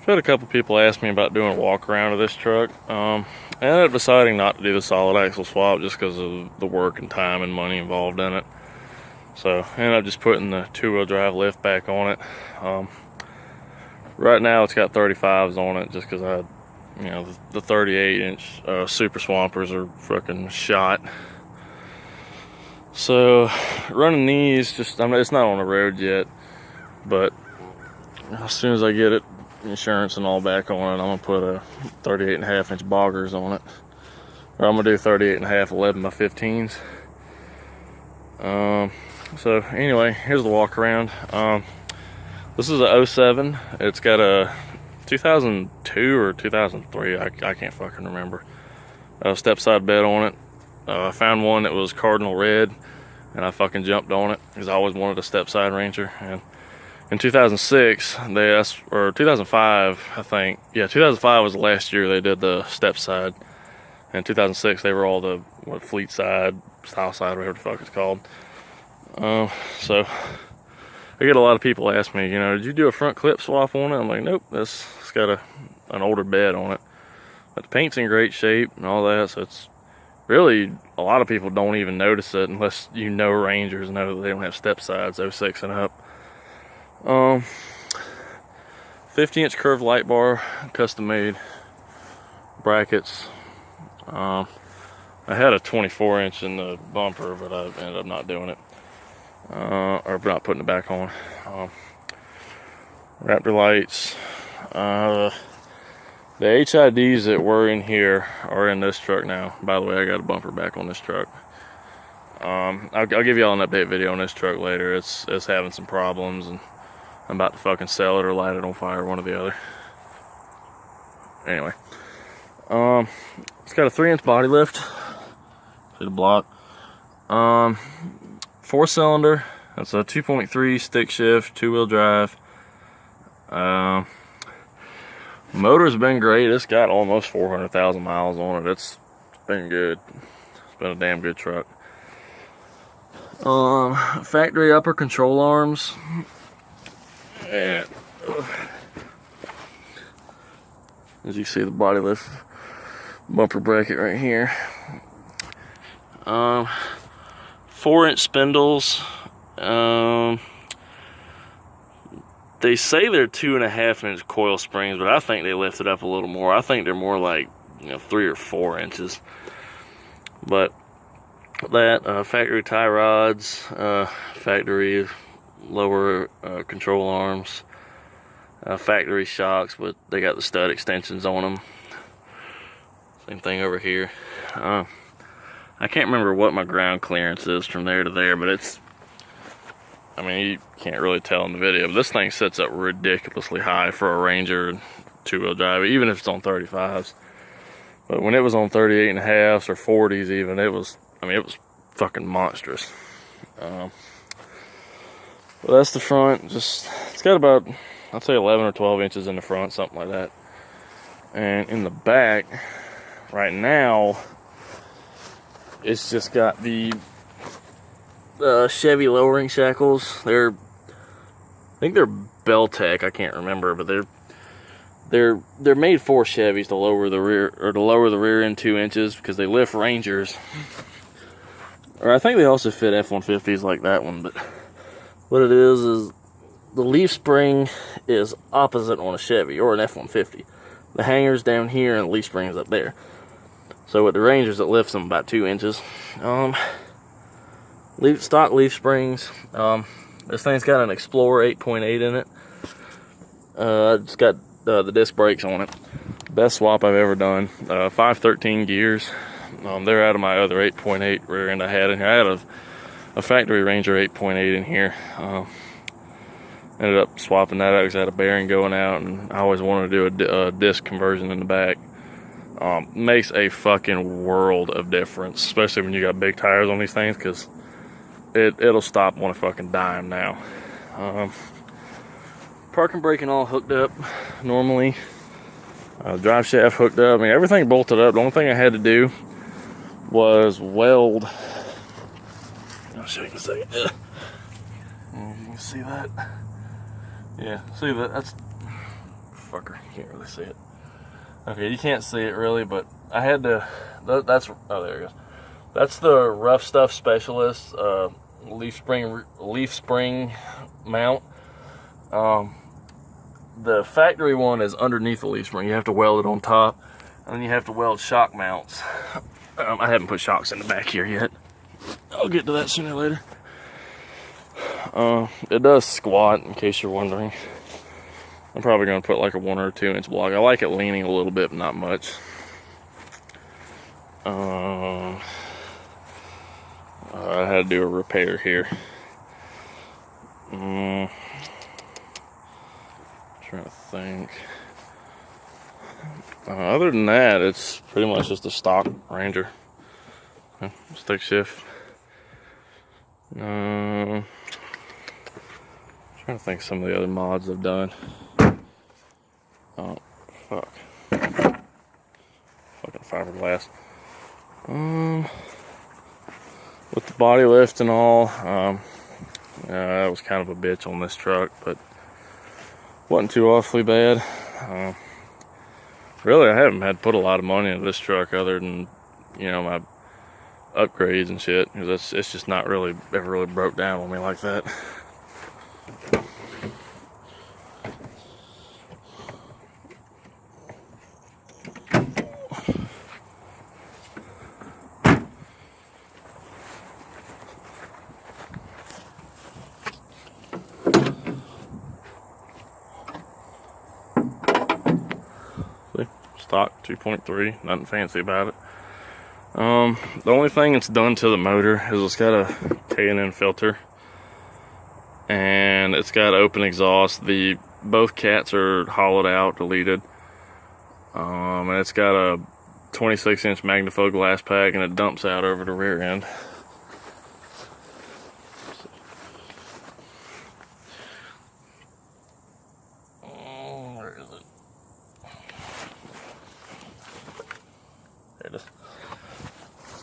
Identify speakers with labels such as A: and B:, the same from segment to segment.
A: I've had a couple people ask me about doing a walk around of this truck. I ended up deciding not to do the solid axle swap just because of the work and time and money involved in it. So I ended up just putting the two-wheel drive lift back on it. Right now it's got 35s on it just because the 38-inch Super Swampers are fucking shot. So running these, it's not on the road yet, but as soon as I get it, insurance and all back on it, I'm gonna put a 38.5-inch boggers on it, or I'm gonna do 38.5 11 by 15s. So anyway, here's the walk around. This is a 07. It's got a 2002 or 2003, I can't fucking remember, step side bed on it. I found one that was cardinal red, and I fucking jumped on it because I always wanted a step side Ranger. And in 2006, or 2005, I think. Yeah, 2005 was the last year they did the step side. In 2006, they were all the fleet side, style side, whatever the fuck it's called. So I get a lot of people ask me, did you do a front clip swap on it? I'm like, nope, it's got an older bed on it, but the paint's in great shape and all that. So it's really, a lot of people don't even notice it unless Rangers know that they don't have step sides 06 and up. 50-inch curved light bar, custom made brackets. I had a 24-inch in the bumper, but I ended up not doing it, or not putting it back on. Raptor lights. The HIDs that were in here are in this truck now. By the way, I got a bumper back on this truck. I'll give y'all an update video on this truck later. It's having some problems, and I'm about to fucking sell it or light it on fire, one or the other. Anyway, it's got a 3-inch body lift. See the block. 4-cylinder. That's a 2.3 stick shift, 2-wheel drive. Motor's been great. It's got almost 400,000 miles on it. It's been good. It's been a damn good truck. Factory upper control arms. And as you see, the body lift bumper bracket right here. 4-inch spindles. They say they're 2.5-inch coil springs, but I think they lift it up a little more. I think they're more like 3 or 4 inches. But that factory tie rods, factory lower control arms, factory shocks, but they got the stud extensions on them. Same thing over here. I can't remember what my ground clearance is from there to there, but you can't really tell in the video, but this thing sits up ridiculously high for a Ranger 2-wheel drive, even if it's on 35s. But when it was on 38.5s or 40s even, it was fucking monstrous. Well, that's the front. It's got about, I'd say 11 or 12 inches in the front, something like that. And in the back, right now, it's just got the Chevy lowering shackles. I think they're Beltec. I can't remember, but they're made for Chevys to lower the rear end 2 inches because they lift Rangers. Or I think they also fit F-150s like that one. But what it is the leaf spring is opposite on a Chevy or an F-150. The hanger's down here and the leaf spring is up there. So with the Rangers, it lifts them about 2 inches. Stock leaf springs. This thing's got an Explorer 8.8 in it. It's got the disc brakes on it. Best swap I've ever done. 513 gears. They're out of my other 8.8 rear end I had in here. I had a factory Ranger 8.8 in here. Ended up swapping that out because I had a bearing going out, and I always wanted to do a disc conversion in the back. Makes a fucking world of difference, especially when you got big tires on these things, because it'll stop on a fucking dime now. Parking brake and all hooked up normally. Drive shaft hooked up. Everything bolted up. The only thing I had to do was weld. I'll show you in a second. You can see that. Yeah, see that? That's motherfucker. You can't really see it. Okay, you can't see it really, but I had to. That's oh, there it goes. That's the Rough Stuff Specialist leaf spring mount. The factory one is underneath the leaf spring. You have to weld it on top, and then you have to weld shock mounts. I haven't put shocks in the back here yet. I'll get to that sooner or later. It does squat, in case you're wondering. I'm probably going to put like a 1 or 2 inch block. I like it leaning a little bit, but not much. I had to do a repair here. Trying to think. Other than that, it's pretty much just a stock Ranger. Stick shift. Trying to think of some of the other mods I've done. Oh, fuck. Fucking fiberglass. With the body lift and all, that was kind of a bitch on this truck, but wasn't too awfully bad. Really, I haven't had to put a lot of money into this truck other than, you know, my upgrades and shit, because it's just not really ever really broke down on me like that. Stock 2.3, nothing fancy about it. The only thing it's done to the motor is it's got a K&N filter, and it's got open exhaust. Both cats are hollowed out, deleted, and it's got a 26-inch Magnaflow glass pack, and it dumps out over the rear end.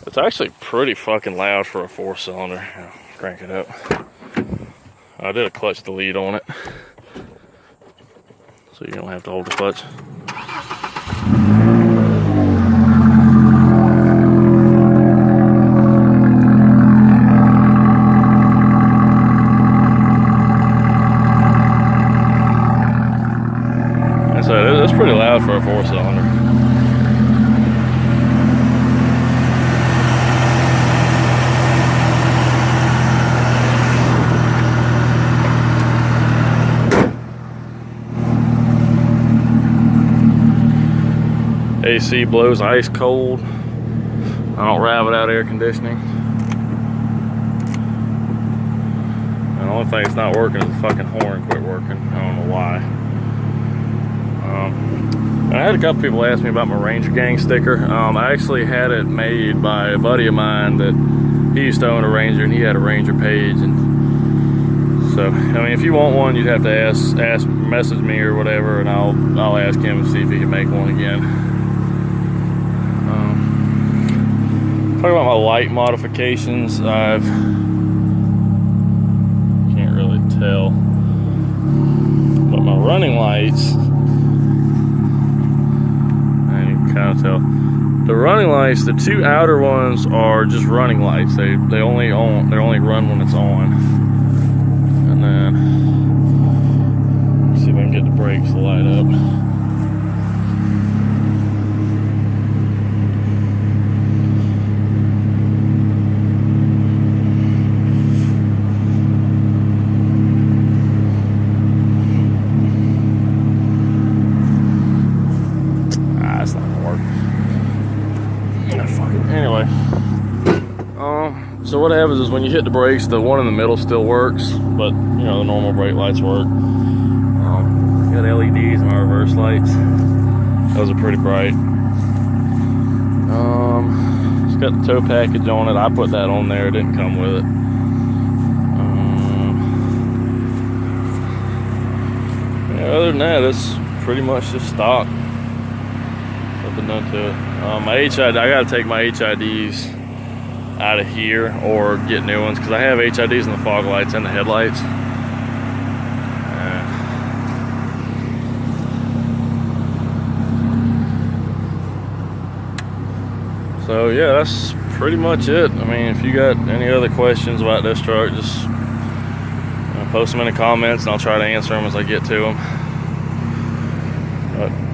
A: It's actually pretty fucking loud for a 4-cylinder. Crank it up. I did a clutch delete on it, so you don't have to hold the clutch. So it's pretty loud for a 4-cylinder. AC blows ice cold. I don't rev without air conditioning. And the only thing that's not working is the fucking horn quit working. I don't know why. I had a couple people ask me about my Ranger Gang sticker. I actually had it made by a buddy of mine that he used to own a Ranger, and he had a Ranger page. And so, I mean, if you want one, you'd have to message me or whatever, and I'll ask him and see if he can make one again. Talking about my light modifications, can't really tell, but my running lights, and you can kind of tell. The running lights, the 2 outer ones are just running lights. They only run when it's on. And then see if I can get the brakes to light up. So what happens is when you hit the brakes, the one in the middle still works, but you know, the normal brake lights work. Got LEDs in my reverse lights. Those are pretty bright. It's got the tow package on it. I put that on there. It didn't come with it. Yeah, other than that, it's pretty much just stock. Nothing done to it. I gotta take my HIDs out of here or get new ones, because I have HIDs in the fog lights and the headlights. So yeah, that's pretty much it. I mean, if you got any other questions about this truck, just post them in the comments and I'll try to answer them as I get to them. But